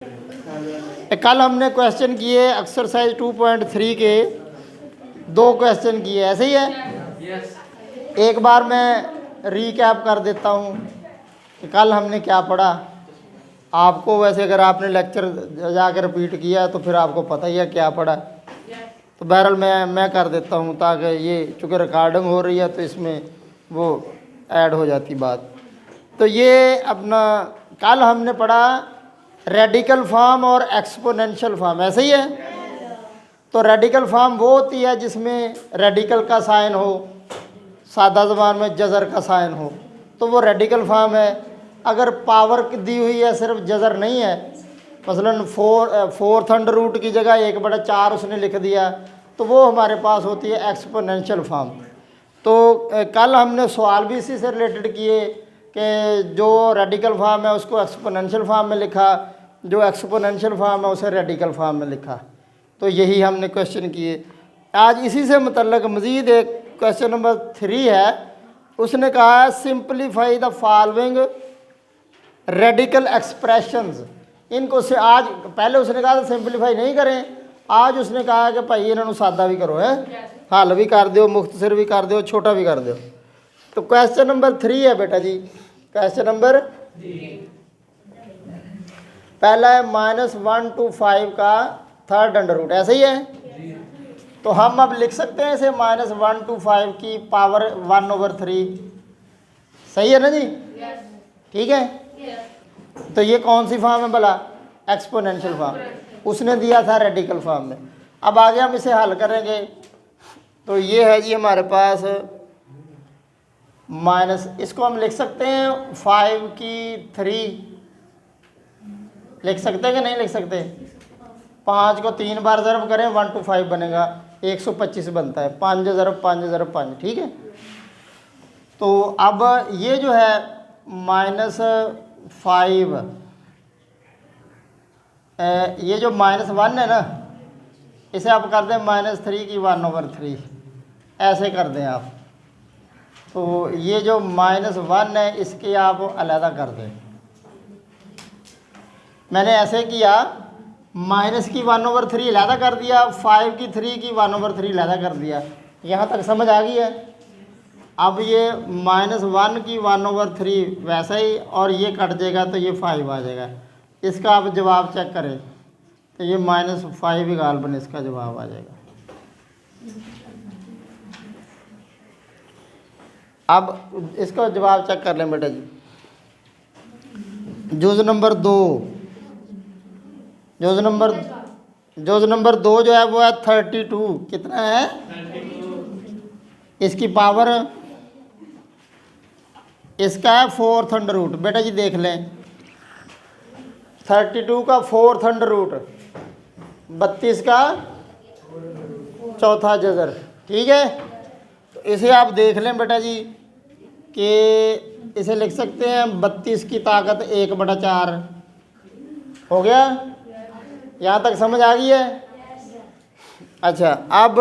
कल हमने क्वेश्चन किए एक्सरसाइज 2.3 के 2 क्वेश्चन किए, ऐसे ही है। एक बार मैं रीकैप कर देता हूँ कि कल हमने क्या पढ़ा। आपको वैसे अगर आपने लेक्चर जाकर रिपीट किया तो फिर आपको पता ही है क्या पढ़ा। तो बहरहाल मैं कर देता हूँ ताकि ये चूँकि रिकॉर्डिंग हो रही है तो इसमें वो ऐड हो जाती बात। तो ये अपना कल हमने पढ़ा रेडिकल फॉर्म और एक्सपोनेंशियल फॉर्म, ऐसे ही है। तो रेडिकल फॉर्म वो होती है जिसमें रेडिकल का साइन हो, सादा ज़बान में जज़र का साइन हो, तो वो रेडिकल फॉर्म है। अगर पावर दी हुई है सिर्फ जज़र नहीं है, मसलन फोर्थ अंडर रूट की जगह 1/4 उसने लिख दिया, तो वो हमारे पास होती है एक्सपोनेंशियल फॉर्म। तो कल हमने सवाल भी इसी से रिलेटेड किए कि जो रेडिकल फॉर्म है उसको एक्सपोनेंशियल फॉर्म में लिखा, जो एक्सपोनेंशियल फॉर्म है उसे रेडिकल फॉर्म में लिखा। तो यही हमने क्वेश्चन किए। आज इसी से मुतल्लक मज़ीद एक क्वेश्चन नंबर 3 है। उसने कहा है simplify the following radical expressions. इनको से आज पहले उसने कहा था सिंप्लीफाई नहीं करें, आज उसने कहा है कि भाई इन्होंने सादा भी करो, है हल भी कर दो, मुख्तसर भी कर दो, छोटा भी कर दो। तो क्वेश्चन नंबर 3 है बेटा जी। क्वेश्चन नंबर पहला है -1 to 5 का थर्ड अंडर रूट, ऐसे ही है। तो हम अब लिख सकते हैं इसे -1 to 5 की पावर 1/3, सही है ना जी? ठीक है। तो ये कौन सी फॉर्म है भला? Exponential form. उसने दिया था रेडिकल फॉर्म में। अब आगे हम इसे हल करेंगे। तो ये है जी हमारे पास इसको हम लिख सकते हैं 5 की 3, लिख सकते हैं कि नहीं लिख सकते? 5 को 3 बार ज़रब करें 1 to 5 बनेगा, 125 बनता है। 5 ज़रब 5 ज़रब 5, ठीक है। तो अब ये जो है -5, ये जो -1 है ना, इसे आप कर दें -3 की 1/3, ऐसे कर दें आप। तो ये जो -1 है इसके आप अलहदा कर दें। मैंने ऐसे किया, माइनस की 1/3 अलहदा कर दिया, 5 की 3 की 1/3 अलहदा कर दिया। यहाँ तक समझ आ गई है। अब ये -1 की 1/3 वैसा ही, और ये कट जाएगा तो ये 5 आ जाएगा। इसका आप जवाब चेक करें तो ये -5 ही गालबन इसका जवाब आ जाएगा। अब इसका जवाब चेक कर लें बेटा जी। जुज़ नंबर 2, जुज़ नंबर 2 जो है वो है 32। कितना है? 32। इसकी पावर इसका है 4th अंडर रूट। बेटा जी देख लें, 32 का 4th अंडर रूट, 32 का चौथा जज़र, ठीक है। तो इसे आप देख लें बेटा जी कि इसे लिख सकते हैं 32 की ताकत 1/4 हो गया। यहाँ तक समझ आ गई है? अच्छा, अब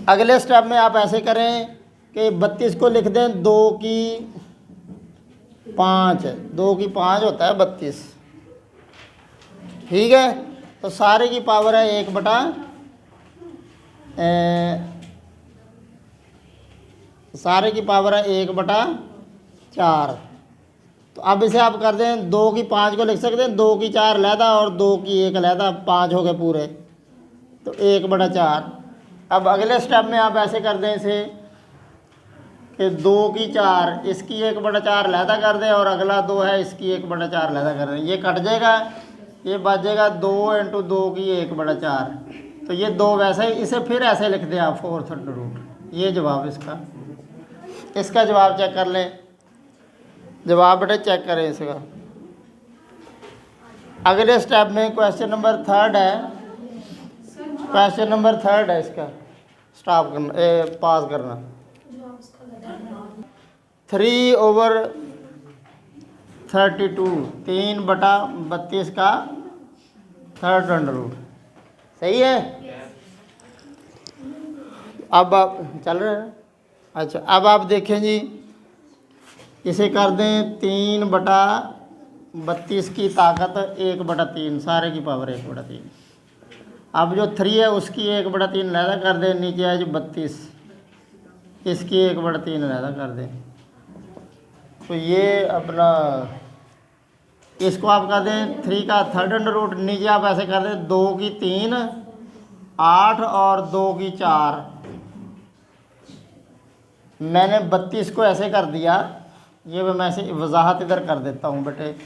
अगले स्टेप में आप ऐसे करें कि 32 को लिख दें 2 की 5, 2 की 5 होता है 32, ठीक है। तो सारे की पावर है 1/4, सारे की पावर है 1/4। तो अब इसे आप कर दें, 2 की 5 को लिख सकते हैं 2 की 4 अलहदा और 2 की 1 अलहदा, 5 हो गए पूरे, तो 1/4। अब अगले स्टेप में आप ऐसे कर दें इसे कि 2 की 4, इसकी 1/4 अलहदा कर दें, और अगला 2 है इसकी 1/4 अलहदा कर दें। ये कट जाएगा, ये बच जाएगा 2 × 2 की 1/4। तो ये 2 वैसे ही, इसे फिर ऐसे लिख दें आप 4th अंडर रूट। ये जवाब इसका जवाब चेक कर लें। जवाब बेटे चेक करें इसका। अगले स्टेप में क्वेश्चन नंबर 3 है, क्वेश्चन नंबर 3 है, इसका स्टॉप करना, पास करना। 3/32, 3/32 का 3rd अंडर रूट, सही है। अब आप चल रहे हैं। अच्छा, अब आप देखें जी, इसे कर दें 3/, 32 की ताकत 1/3, सारे की पावर 1/3। अब जो 3 है उसकी 1/3 लहदा कर दे, नीचे है जो 32, इसकी 1/3 लहदा कर दे। तो ये अपना इसको आप कर दें 3 का थर्ड अंडर रूट, नीचे आप ऐसे कर दें 2 की 3, 8 और 2 की 4। मैंने 32 को ऐसे कर दिया, ये मैं ऐसे वजाहत इधर कर देता हूँ बेटे,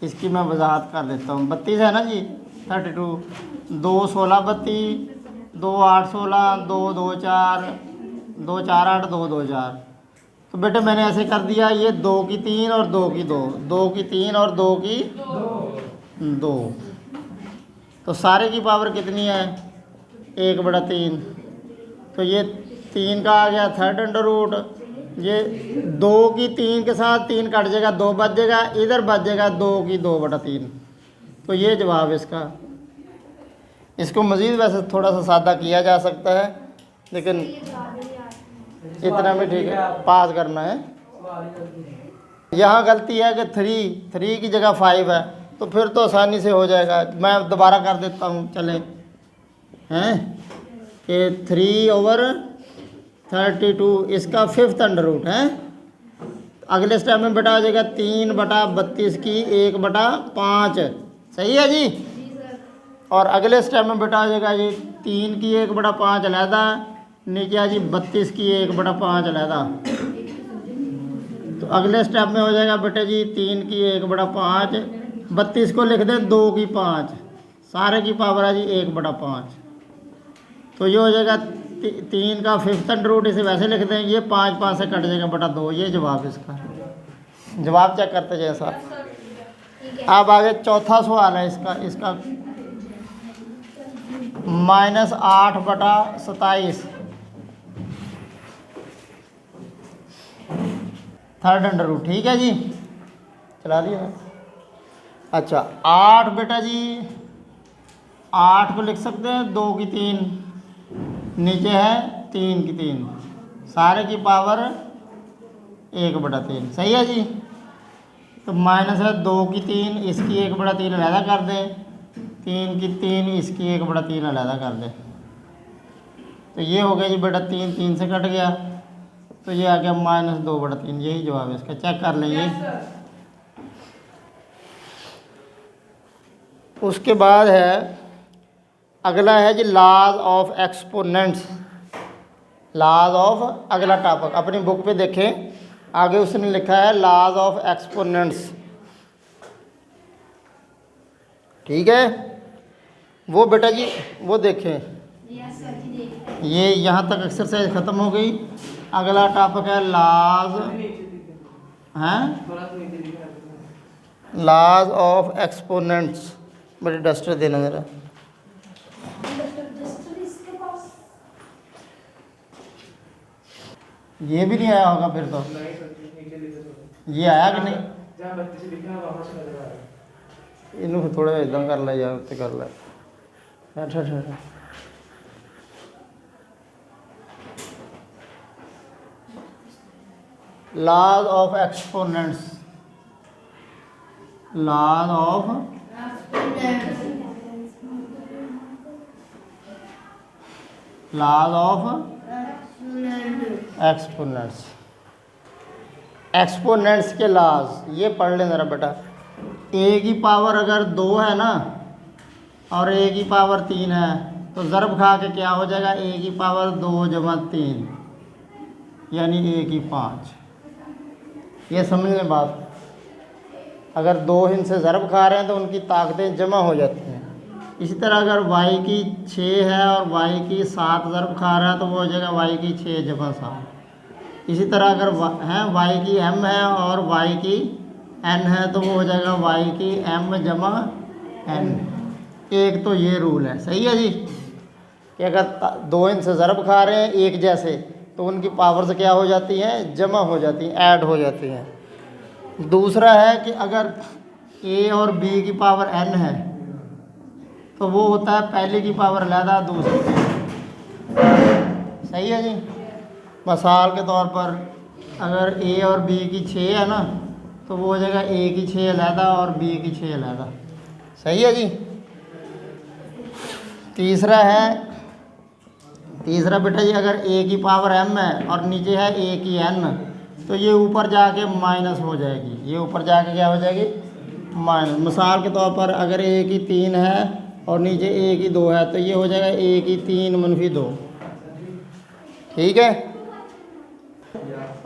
इसकी मैं वजाहत कर देता हूँ। 32 है ना जी, 32, 2 16 32, 2 8 16, 2 2 4, 2 4 8, 2 2 4। तो बेटे मैंने ऐसे कर दिया, ये 2 की 3 और 2 की 2, 2 की 3 और 2 की 2। तो सारे की पावर कितनी है? 1/3। तो ये 3 का आ गया थर्ड अंडर रूट, ये 2 की 3 के साथ 3 कट जाएगा, 2 बच जाएगा, इधर बच जाएगा 2 की 2/3। तो ये जवाब इसका। इसको मज़ीद वैसे थोड़ा सा सादा किया जा सकता है, लेकिन इतना भी ठीक है, पास करना है। यहाँ गलती है कि 3 की जगह 5 है, तो फिर तो आसानी से हो जाएगा। मैं दोबारा कर देता हूँ, चले हैं कि 3/32 इसका 5th अंडर रूट है। अगले स्टेप में बेटा आ जाएगा 3/32 की 1/5, सही है जी। और अगले स्टेप में बेटा आ जाएगा जी 3 की 1/5 अलहदा, नीचे आ जी 32 की 1/5 अलहदा। तो अगले स्टेप में हो जाएगा बेटे जी 3 की 1/5, 32 को लिख दें 2 की 5, सारे की पावर है जी 1/5। तो ये हो जाएगा 3 का 5th अंडर रूट, इसे वैसे लिख दें, ये 5 5 से कट जाएगा बटा 2। ये जवाब इसका। जवाब चेक करते जाए साहब। अब आगे चौथा सवाल है इसका -8/27 थर्ड अंडर रूट, ठीक है जी, चला दिया। अच्छा 8 बेटा जी, 8 को लिख सकते हैं 2 की 3, नीचे है 3 की 3, सारे की पावर 1/3, सही है जी। तो माइनस है 2 की 3, इसकी 1/3 अलहदा कर दें, 3 की 3, इसकी 1/3 अलहदा कर दें। तो ये हो गया जी बेटा 3 3 से कट गया, तो ये आ गया -2/3। यही जवाब है इसका, चेक कर लेंगे। उसके बाद है अगला है जी laws of exponents. Laws of, अगला टॉपिक अपनी बुक पे देखें, आगे उसने लिखा है लॉज ऑफ एक्सपोनेंट्स, ठीक है। वो बेटा जी वो देखें, ये यहाँ तक एक्सरसाइज ख़त्म हो गई। अगला टॉपिक है लॉज, हैं लॉज ऑफ एक्सपोनेंट्स। बड़े डस्टर देना ज़रा, ये भी नहीं आया होगा फिर तो। ये आया कि नहीं? इनू थोड़ा इदा कर ला यार, उत्ते कर ला। अच्छा अच्छा, laws of exponents, laws of laws of exponents, exponents के लॉज ये पढ़ लें ज़रा बेटा। ए की पावर अगर 2 है ना और ए की पावर 3 है, तो ज़रब खा के क्या हो जाएगा, ए की पावर 2 जमा 3 यानी ए की 5। ये समझ लें बात। अगर 2 इनसे ज़रब खा रहे हैं तो उनकी ताकतें जमा हो जाती हैं। इसी तरह अगर y की 6 है और y की 7 ज़रब खा रहा है तो वो हो जाएगा y की 6 जमा 7। इसी तरह अगर है y की m है और y की n है तो वो हो जाएगा y की m जमा n। एक तो ये रूल है, सही है जी, कि अगर 2 इनसे ज़रब खा रहे हैं एक जैसे तो उनकी पावर्स क्या हो जाती हैं, जमा हो जाती हैं, ऐड हो जाती हैं। दूसरा है कि अगर a और b की पावर n है तो वो होता है पहले की पावर अलहदा दूसरी की, सही है जी। मिसाल के तौर पर अगर a और b की 6 है ना तो वो हो जाएगा ए की 6 अलहदा और बी की 6 अलहदा। सही है जी। तीसरा बेटा जी, अगर ए की पावर m है और नीचे है ए की n, तो ये ऊपर जाके माइनस हो जाएगी। ये ऊपर जाके क्या हो जाएगी? माइनस। मिसाल के तौर पर अगर ए की 3 है और नीचे ए की 2 है, तो ये हो जाएगा ए की 3 मनफी 2। ठीक है।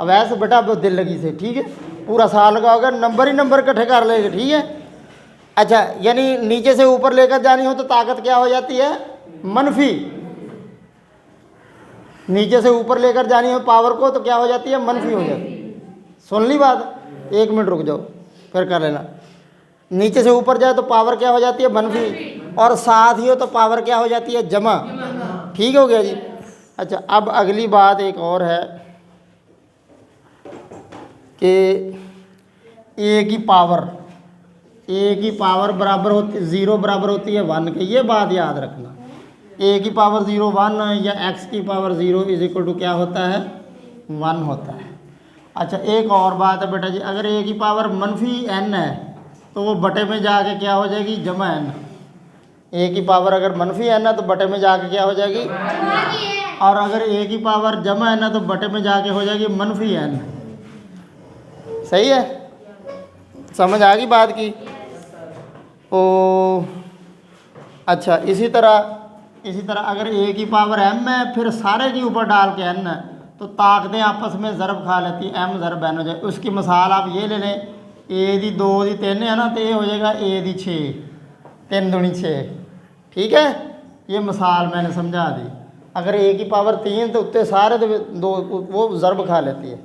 अब ऐसे बेटा अब दिल लगी से, ठीक है, पूरा साल लगाओगे, नंबर ही नंबर इकट्ठे कर लेंगे। ठीक है। अच्छा, यानी नीचे से ऊपर लेकर जानी हो तो ताकत क्या हो जाती है? मनफी। नीचे से ऊपर लेकर जानी हो पावर को तो क्या हो जाती है? मनफी हो जाती है। सुन ली बात? 1 मिनट रुक जाओ फिर कर लेना। नीचे से ऊपर जाए तो पावर क्या हो जाती है? मनफी, और साथ ही हो तो पावर क्या हो जाती है? जमा। ठीक हो गया जी। अच्छा, अब अगली बात एक और है कि ए की पावर बराबर होती 0 बराबर होती है 1 के। ये बात याद रखना, ए की पावर 0 1 या एक्स की पावर 0 इज इक्वल टू क्या होता है? 1 होता है। अच्छा, एक और बात है बेटा जी, अगर ए की पावर मनफी n है तो वो बटे में जाके क्या हो जाएगी? जमा n। ए की पावर अगर मनफी n है तो बटे में जाके क्या हो जाएगी? और अगर ए की पावर जमा n है तो बटे में जाके हो जाएगी मनफी n। सही है? समझ आ गई बात की? ओ अच्छा, इसी तरह अगर ए की पावर m है फिर सारे के ऊपर डाल के n है तो ताकतें आपस में ज़रब खा लेती हैं, m ज़रब n हो जाए। उसकी मिसाल आप ये ले लें, ए दी 2 दी 3 है ना, तो ये हो जाएगा ए दी 6, 3 दूनी 6। ठीक है, ये मिसाल मैंने समझा दी। अगर ए की पावर 3 तो उत्ते सारे तो 2 वो ज़रब खा लेती है।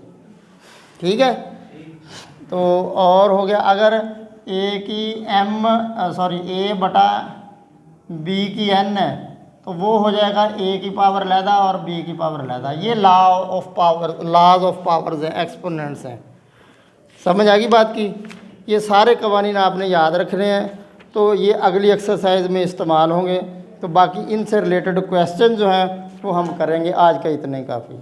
ठीक है। तो और हो गया, अगर ए बटा बी की n है तो वो हो जाएगा ए की पावर अलहदा और बी की पावर अलहदा। ये लॉज ऑफ पावर्स हैं, एक्सपोनेंट्स हैं। समझ आ गई बात की? ये सारे कवानीन आपने याद रखने हैं, तो ये अगली एक्सरसाइज में इस्तेमाल होंगे। तो बाकी इनसे रिलेटेड क्वेश्चन जो हैं वो हम करेंगे। आज का इतना ही काफ़ी है।